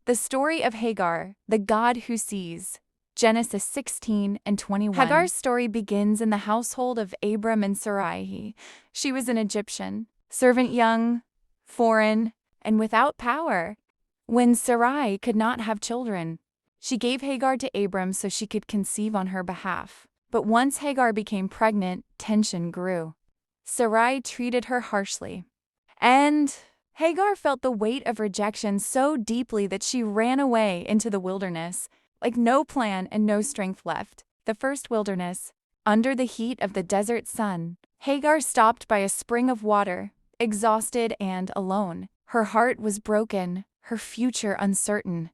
The story of Hagar, the God who sees. Genesis 16:21. Hagar's story begins in the household of Abram and Sarai. She was an Egyptian, servant young, foreign, and without power. When Sarai could not have children, she gave Hagar to Abram so she could conceive on her behalf. But once Hagar became pregnant, tension grew. Sarai treated her harshly, and Hagar felt the weight of rejection so deeply that she ran away into the wilderness, like no plan and no strength left. The first wilderness. Under the heat of the desert sun, Hagar stopped by a spring of water, exhausted and alone. Her heart was broken, her future uncertain.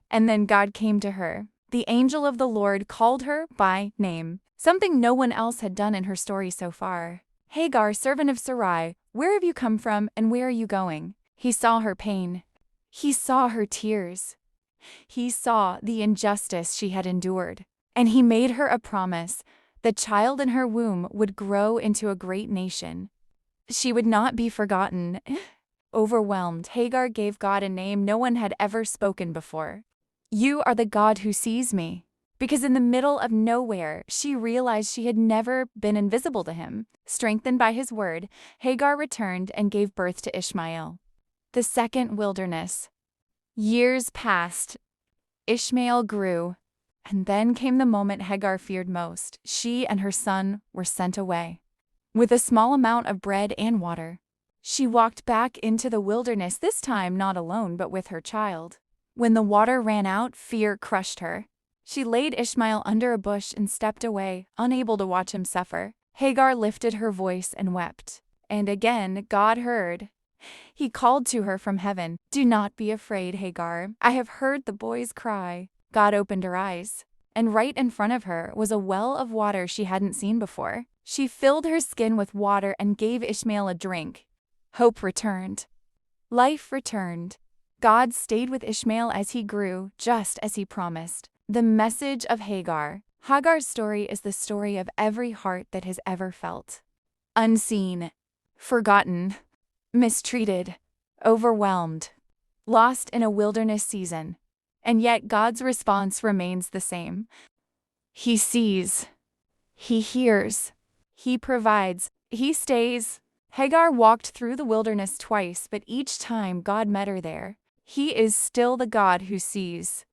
And then God came to her. The angel of the Lord called her by name, something no one else had done in her story so far. Hagar, servant of Sarai, where have you come from and where are you going? He saw her pain. He saw her tears. He saw the injustice she had endured. And he made her a promise. The child in her womb would grow into a great nation. She would not be forgotten. Overwhelmed, Hagar gave God a name no one had ever spoken before. You are the God who sees me. Because in the middle of nowhere, she realized she had never been invisible to him. Strengthened by his word, Hagar returned and gave birth to Ishmael. The second wilderness. Years passed. Ishmael grew. And then came the moment Hagar feared most. She and her son were sent away. With a small amount of bread and water, she walked back into the wilderness, this time not alone but with her child. When the water ran out, fear crushed her. She laid Ishmael under a bush and stepped away, unable to watch him suffer. Hagar lifted her voice and wept. And again God heard. He called to her from heaven, "Do not be afraid, Hagar. I have heard the boy's cry." God opened her eyes, and right in front of her was a well of water she hadn't seen before. She filled her skin with water and gave Ishmael a drink. Hope returned. Life returned. God stayed with Ishmael as he grew, just as he promised. The message of Hagar. Hagar's story is the story of every heart that has ever felt unseen, forgotten, mistreated, overwhelmed, lost in a wilderness season. And yet God's response remains the same. He sees, he hears, he provides, he stays. Hagar walked through the wilderness twice, but each time God met her there. He is still the God who sees.